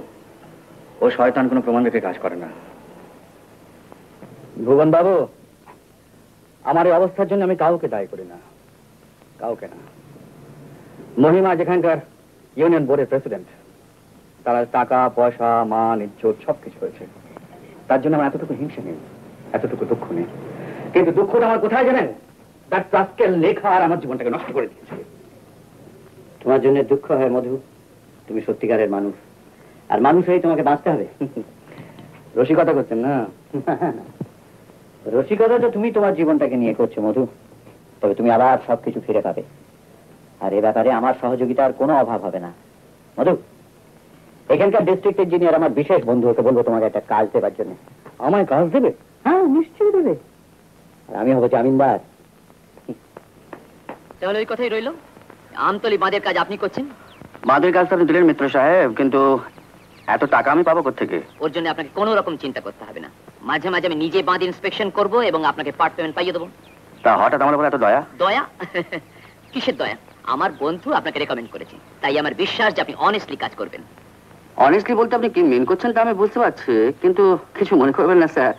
ও শয়তান কোনো প্রমাণ রেখে কাজ করে না। ভুবন বাবু, আমার এই অবস্থার জন্য আমি কাউকে দায়ী করি না, কাউকে না। মহিমা যেখানকার ইউনিয়ন বোর্ডের প্রেসিডেন্ট, তারা টাকা পয়সা মান ইজ্জত সবকিছু হয়েছে, তার জন্য আমার এতটুকু হিংসা নেই, এতটুকু দুঃখ নেই। কিন্তু দুঃখটা আমার কোথায় জানেন? তার প্রাস্কের লেখা আর আমার জীবনটাকে নষ্ট করে দিয়েছে। তোমার জন্য দুঃখ হয় মধু, তুমি সত্যিকারের মানুষ, আর মানুষ হয়ে তোমাকে বাঁচতে হবে। রসিকতা করছেন না? রসিকতা তো তুমি তোমার জীবনটাকে নিয়ে করছো মধু, তবে তুমি আবার সবকিছু ফিরে পাবে। আর এ ব্যাপারে আমার সহযোগিতার কোনো অভাব হবে না মধু। এখানকার ডিস্ট্রিক্ট ইঞ্জিনিয়ার আমার বিশেষ বন্ধু, ওকে বলবো তোমাকে একটা কাজ দেবার জন্য। আমায় কাজ দেবে? হ্যাঁ নিশ্চয়ই দেবে। আর আমি হবো জামিনদার। তাহলে ওই কথাই রইল, আমতলি বাঁধের কাজ আপনি করছেন? বাঁধের কাজ তো আপনি দিলেন মিত্র সাহেব, কিন্তু এত টাকা আমি পাবো কোত্থেকে? ওর জন্য আপনাকে কোনো রকম চিন্তা করতে হবে না। মাঝে মাঝে আমি নিজে বাঁধ ইন্সপেকশন করব এবং আপনাকে পার্ট পেমেন্ট পাইয়ে দেবো। তা হঠাৎ আমার উপর এত দয়া? দয়া? কিসের দয়া? আমার বন্ধু আপনাকে রেকমেন্ড করেছে, তাই আমার বিশ্বাস যে আপনি অনেস্টলি কাজ করবেন। অনেস্টলি বলতে আপনি কি মেন করছেন তা আমি বুঝতে পারছি, কিন্তু কিছু মনে করবেন না স্যার,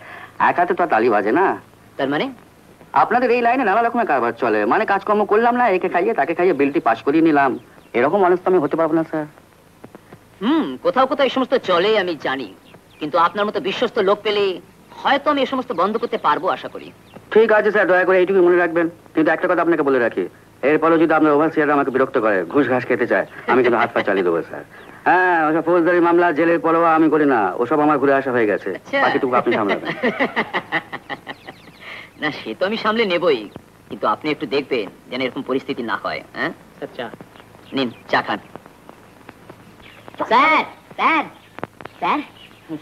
এক হাতে তো আর তালি বাজে না। তার মানে? আপনাদের এই লাইনে নানা রকমের কারবার চলে, মানে কাজকর্ম করলাম না, একে খাইয়ে তাকে খাইয়ে বিলটি পাস করিয়ে নিলাম, এরকম অনেস্ট আমি হতে পারবো না স্যার। কোথাও কোথাও এই সমস্ত চলে আমি জানি, কিন্তু আপনার মতো বিশ্বস্ত লোক পেলে হয়তো আমি এই সমস্ত বন্ধ করতে পারবো আশা করি। ঠিক আছে স্যার, দয়া করে এইটুকু মনে রাখবেন। কিন্তু একটা কথা আপনাকে বলে রাখি, এরপরে যদি আপনার ওভারসিয়ার আমাকে বিরক্ত করে, ঘুষ ঘাস খেতে চায়, আমি কিন্তু হাত পা চালিয়ে দেবো স্যার। হ্যাঁ, ওসব ফৌজদারি মামলা জেলের পরোয়া আমি করি না, ওসব আমার ঘুরে আসা হয়ে গেছে, বাকিটুকু আপনি সামলাবেন। না সে তো আমি সামলে নেবই, কিন্তু আপনি একটু দেখবেন যেন এরকম পরিস্থিতি না হয়। হ্যাঁ আচ্ছা, নিন চা খান। Sir sir sir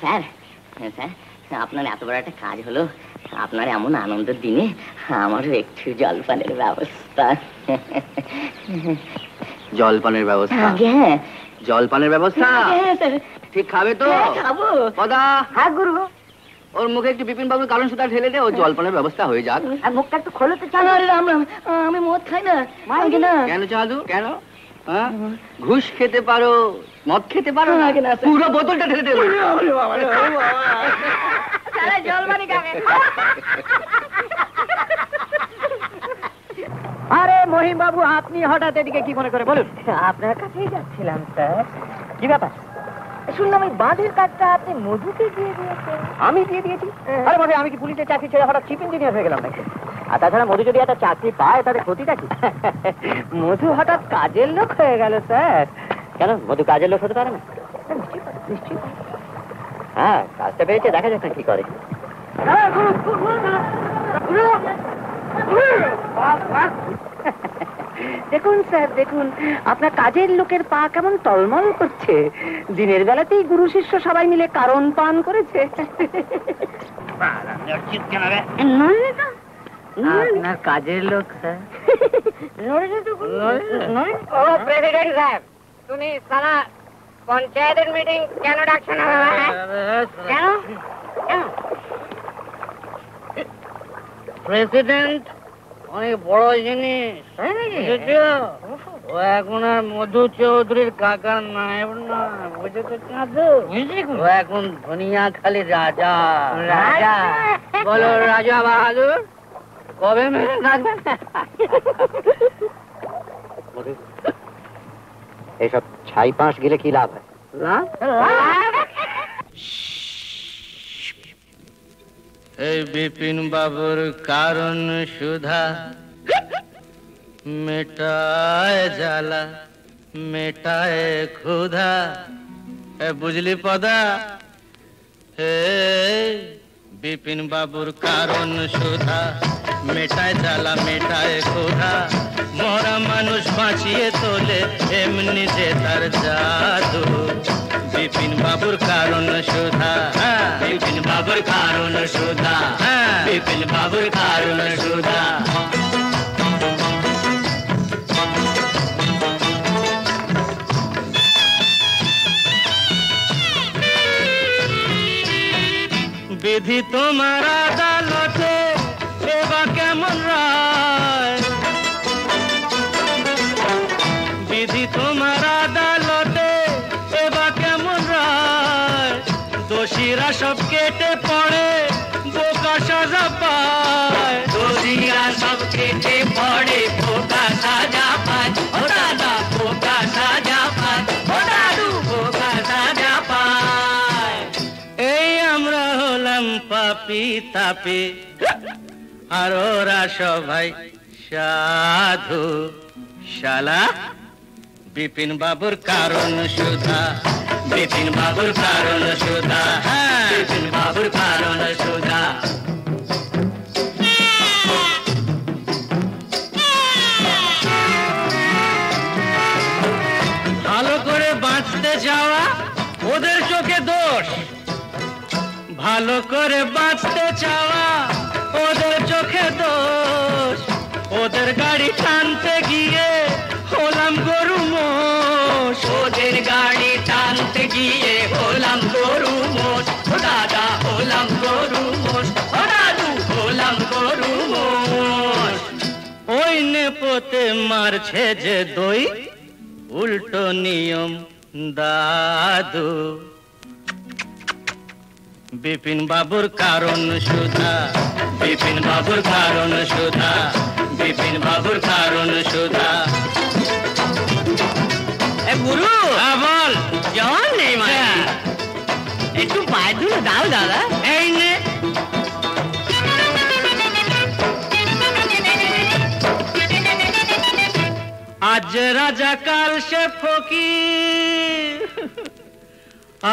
sir sir, আপনার এত বড় একটা কাজ হলো, আপনার এমন আনন্দের দিনে আমার একটু জলপানের ব্যবস্থা। জলপানের ব্যবস্থা? হ্যাঁ। জলপানের ব্যবস্থা? ঠিক খাবে তো? খাবো। পদা, হ্যাঁ গুরু। ওর মুখে একটু বিপিন বাবুর কারণ সুতা ঢেলে দে, ও জলপানের ব্যবস্থা হয়ে যাক। মুখটা একটু খোলো তো। আমি মদ খাই না। কেন চাঁদু, কেন? ঘুষ খেতে পারো, মদ খেতে পারো না? পুরো বোতলটা ঢেলে দেবো। আরে মহিম বাবু, আপনি হঠাৎ এদিকে কি মনে করে বলুন? আপনার কাছেই যাচ্ছিলাম স্যার। কি ব্যাপার? শুনলাম ওই বাঁধের কাজটা আপনি মধুকে দিয়ে দিয়েছেন। আমি দিয়ে দিয়েছি? আরে মধু, আমি কি পুলিশের চাকরি ছেড়ে হঠাৎ চিফ ইঞ্জিনিয়ার হয়ে গেলাম নাকি? আর তাছাড়া মধু যদি একটা চাকরি পায় তাতে ক্ষতিটা কি? মধু হঠাৎ কাজের লোক হয়ে গেল স্যার। কেন, মধু কাজের লোক হতে পারে না? নিশ্চয়ই। হ্যাঁ, কাজটা পেয়েছে, দেখা যাক না কি করে। দেখুন স্যার, দেখুন আপনার কাজের লোকের পা কেমন টলমল করছে। দিনের বেলাতেই গুরু শিষ্য সবাই মিলে কারণ পান করেছে। আপনার কাজের লোক স্যার। ও প্রেসিডেন্ট স্যার, তুমি সারা পঞ্চায়েতের মিটিং কেন ডাকছো না? কেন? প্রেসিডেন্ট অনেক বড় জিনিস, ও এখন আর মধু চৌধুরীর কাকার নায়েব না, বুঝেছো চাঁদু? ও এখন ধনিয়াখালি রাজা। রাজা বলো, রাজা বাহাদুর কবে মেরে থাকবেন? এইসব ছাই পাঁশ গেলে কি লাভ হয়? এই বিপিন বাবুর কারণ সুধা মেটায় জ্বালা মেটায় ক্ষুধা। বুঝলি পদা? হে বিপিন বাবুর কারণ সুধা মেটায় জ্বালা মেটায় ক্ষুধা। মরা মানুষ বাঁচিয়ে তোলে এমনি যে তার জাদু। বিপিন বাবুর কারণ সুধা, বিপিন বাবুর কারণ সুধা, বিপিন বাবুর কারণ সুধা। বিধি তোমার আদালতে এবার কেমন রায়, বিধি তোমার আদালতে এবার কেমন রায়, দোষীরা সব কেটে পড়ে বোকা সাজা পায়, দোষীরা সব কেটে পড়ে বোকা সাজা পায়, ও দাদা বোকা সাজা পায়, ও দাদু বোকা সাজা পায়। এই আমরা হলাম পাপি তাপি আর ওরা সবাই সাধু, শালা বিপিন বাবুর কারণ সুধা, বিপিন বাবুর কারণ সুধা, হ্যাঁ বিপিন বাবুর কারণ সুধা। ভালো করে বাঁচতে যাওয়া ওদের চোখে দোষ, ভালো করে বাঁচতে চাওয়া ওদের চোখে দোষ, ওদের গাড়ি টানতে গিয়ে হলাম গরু মোষ, ওদের গাড়ি টানতে গিয়ে হলাম গরু মোষ, ও দাদা হলাম গরু মোষ, ও দাদু হলাম গরু মোষ। ওই নেপোতে মারছে যে দই উল্টো নিয়ম দাদু, বিপিন বাবুর কারণ সুধা, বিপিন বাবুর কারণ সুধা, বিপিন বাবুর কারণ সুধা। গুরু বল জন নেই মানে একটু পায়ে ধুলো দাও দাদা। এই নে আজ রাজা কাল সে ফকির,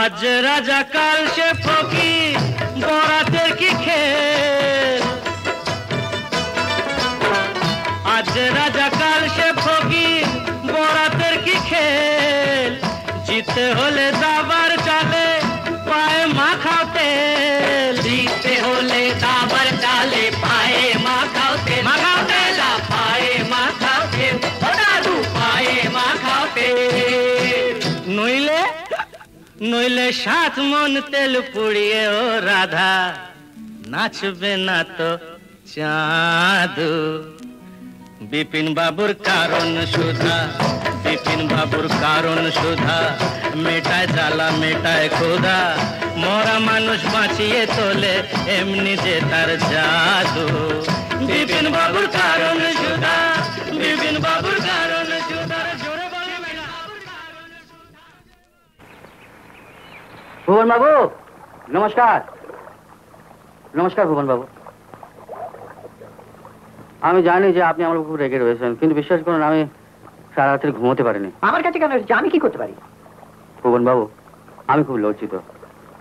আজ রাজা কাল সে ফকির বরাতের কি খেল, আজ রাজা কাল সে ফকির বরাতের কি খেল, জিতে হলে দাবার চালে পায়ে মাখাও তেল, জিতে হলে দাবার চালে পায়ে মাখাও তেল, মাখাও তেল পায়ে মাখাও তেল, দাদু পায়ে মাখাও তেল, নইলে নইলে 7 মন তেল পুড়িয়ে ও রাধা নাচবে না তো চাঁদু, বিপিন বাবুর কারণ সুধা, বিপিন বাবুর কারণ সুধা, মেটায় জ্বালা মেটায় ক্ষুধা, মরা মানুষ বাঁচিয়ে তোলে এমনি যে তার জাদু, বিপিন বাবুর কারণ সুধা, বিপিন বাবুর কারণ সুধা। জোরে বলে ভুবন বাবু নমস্কার। নমস্কার ভুবন বাবু, আমি জানি যে আপনি আমার খুব রেগে রয়েছেন, কিন্তু বিশ্বাস করুন আমি সারা রাত্রি ঘুমোতে পারিনি। আমার কাছে কেন এসেছে? আমি কি করতে পারি? ভুবন বাবু আমি খুব লজ্জিত।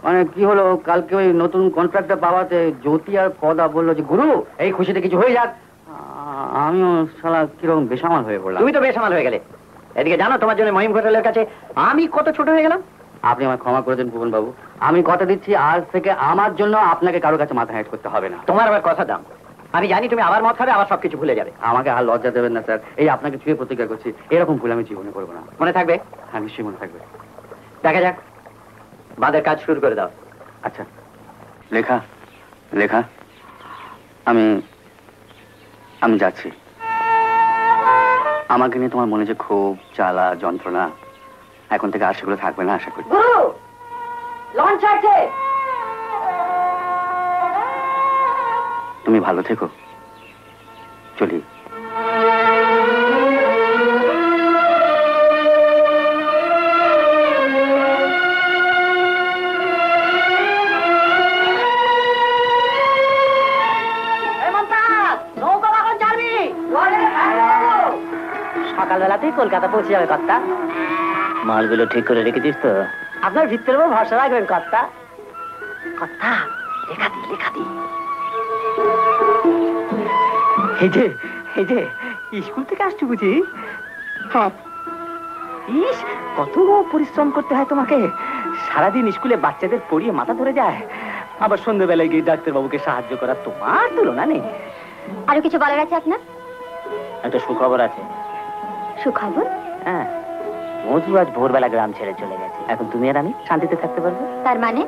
মানে কি হলো, কালকে ওই নতুন কন্ট্রাক্টটা পাওয়াতে জ্যোতি আর পদা বললো যে গুরু এই খুশিতে কিছু হয়ে যাক, আমিও শালা কিরকম বেসামাল হয়ে পড়লাম। তুমি তো বেসামাল হয়ে গেলে। এদিকে জানো তোমার জন্য মহিম ঘোটালের কাছে আমি কত ছোট হয়ে গেলাম। আপনি আমায় ক্ষমা করে দেন ভুবন বাবু, আমি কথা দিচ্ছি আজ থেকে আমার জন্য আপনাকে কারোর কাছে মাথা হেঁট করতে হবে না। তোমার আবার কথা দাম, আমি জানি তুমি আবার মদ খাবে, আবার সবকিছু ভুলে যাবে। আমাকে আর লজ্জা দেবেন না স্যার, এই আপনাকে ছুঁয়ে প্রতিজ্ঞা করছি এরকম ভুল আমি জীবনে করবো না। মনে থাকবে? হ্যাঁ নিশ্চয়ই মনে থাকবে। দেখা যাক, বাঁধের কাজ শুরু করে দাও। আচ্ছা লেখা লেখা আমি আমি যাচ্ছি। আমাকে নিয়ে তোমার মনে যে খুব জ্বালা যন্ত্রণা, এখন থেকে আর সেগুলো থাকবে না আশা করি। গুরু লঞ্চ আছে। তুমি ভালো থেকো, চলি। সকালবেলাতেই কলকাতা পৌঁছে যাবে কর্তা। মালগুলো ঠিক করে রেখেছিস তো? আপনার ভিতরে ভরসা রাখবেন কর্তা। কর্তা লেখা দি, লেখা দি। এই যে স্কুল থেকে আসছো বুঝি? হ্যাঁ। ইস কত পরিশ্রম করতে হয় তোমাকে। সারাদিন স্কুলে বাচ্চাদের পড়িয়ে মাথা ধরে যায়, আবার সন্ধ্যেবেলায় গিয়ে ডাক্তার বাবুকে সাহায্য করা, তোমার তুলনা নেই। আরো কিছু বলার আছে আপনার? একটা সুখবর আছে। সুখবর? হ্যাঁ, মধু আজ ভোরবেলা গ্রাম ছেড়ে চলে গেছে। এখন তুমি আর আমি শান্তিতে থাকতে পারবো। তার মানে?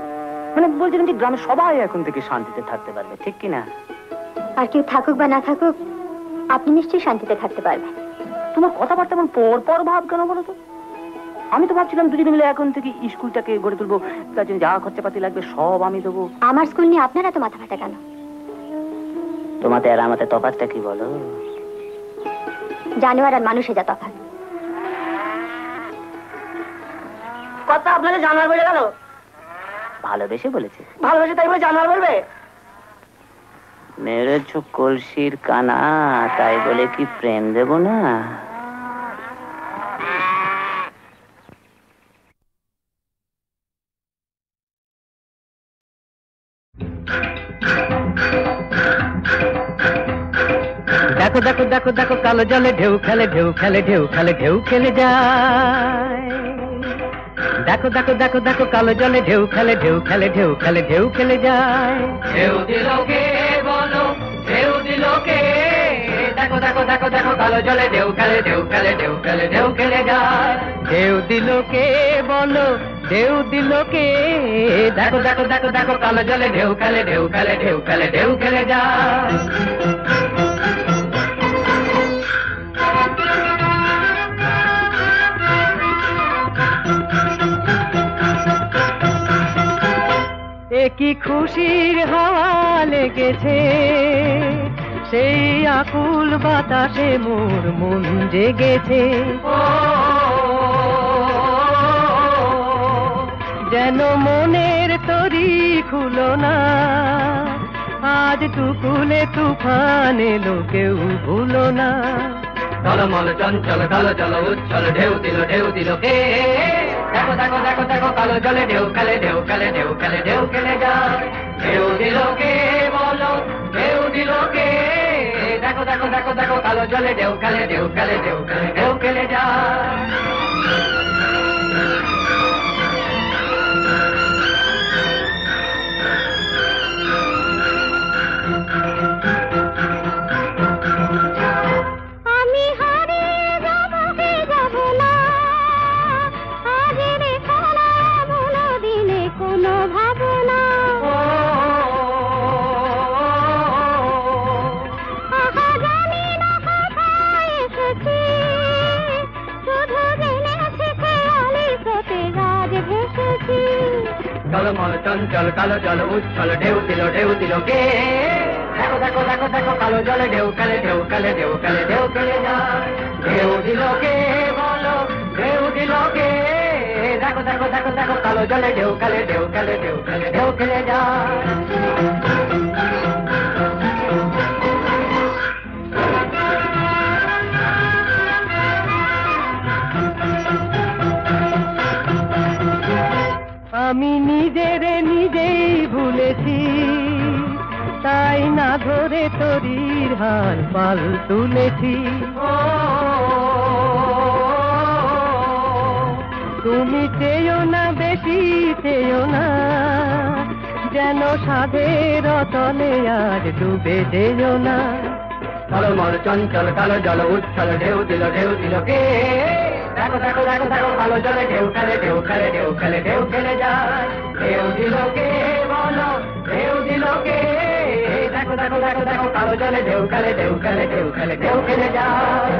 মানে বলছিলাম যে গ্রামে সবাই এখন থেকে শান্তিতে থাকতে পারবে, ঠিক কি না? আর কেউ থাকুক বা না থাকুক, আপনি নিশ্চয়ই শান্তিতে থাকতে পারবেন। তোমার কথাবার্তা এমন পর পর ভাব কেন বলো তো? আমি তো ভাবছিলাম দুজনে মিলে এখন থেকে স্কুলটাকে গড়ে তুলবো, তার জন্য যা খরচাপাতি লাগবে সব আমি দেবো। আমার স্কুল নিয়ে আপনারা তো মাথা ফাটা কেন? তোমাতে আর আমাতে তফাৎটা কি বলো? জানোয়ার আর মানুষে যা তফাৎ। কথা আপনাকে জানোয়ার বলে গেল? ভালোবেসে বলেছে। ভালোবেসে তাই বলে জানোয়ার বলবে? মেরেছ কলসির কানা, তাই বলে কি প্রেম দেব না? দেখো দেখো দেখো দেখো কালো জলে ঢেউ খেলে ঢেউ খেলে ঢেউ খেলে ঢেউ খেলে যায়। দেখো দেখো দেখো দেখো কালো জলে ঢেউ খেলে ঢেউ খেলে ঢেউ খেলে ঢেউ খেলে যায়। ঢেউ দিল কে বলো, ঢেউ দিল কে? দেখো দেখো দেখো দেখো কালো জলে ঢেউ খেলে ঢেউ খেলে ঢেউ খেলে ঢেউ খেলে যায়। ঢেউ দিল কে বলো, ঢেউ দিল কে? দেখো দেখো দেখো দেখো কালো জলে ঢেউ খেলে ঢেউ খেলে ঢেউ খেলে ঢেউ খেলে যায়। কি খুশির হাওয়া লেগেছে, সেই আকুল বাতাসে মোর মন জেগেছে। যেন মনের তরি খুলো না, আজ টুকুলে তুফান এলো কেউ ভুলো না। টলমল চঞ্চল কালো জল উচ্ছল ঢেউ দিল কে? দেখো দেখো দেখো দেখো কালো জলে ঢেউ খেলে ঢেউ খেলে ঢেউ খেলে ঢেউ খেলে যায়। ঢেউ দিল কে বলো, ঢেউ দিল কে? দেখো দেখো দেখো দেখো কালো জলে ঢেউ খেলে ঢেউ খেলে ঢেউ খেলে ঢেউ খেলে যায়। টলমল চঞ্চল কালো জল উচ্ছল ঢেউ দিল কে? দেখো দেখো দেখো দেখো কালো জলে ঢেউ খেলে ঢেউ খেলে ঢেউ খেলে ঢেউ খেলে যায়। ঢেউ দিল কে বলো, ঢেউ দিল কে? দেখো দেখো দেখো দেখো কালো জলে ঢেউ খেলে ঢেউ খেলে ঢেউ খেলে ঢেউ খেলে যায়। আমি নিজের নিজেই ভুলেছি, তাই না ধরে তরির হার পাল তুলেছি। তুমি চেয়েও না বেশি চেয়েও না, যেন সাধের তলে আর ডুবে যেও না। টলমল চঞ্চল কালো জল উচ্ছল ঢেউ দিল কে? দেখো দেখো দেখো দেখো কালো জলে ঢেউ খেলে ঢেউ খেলে ঢেউ খেলে ঢেউ খেলে যায়। ঢেউ দিল কে বলো, ঢেউ দিল কে? দেখো দেখো দেখো দেখো কালো জলে ঢেউ খেলে ঢেউ খেলে ঢেউ খেলে ঢেউ খেলে যায়।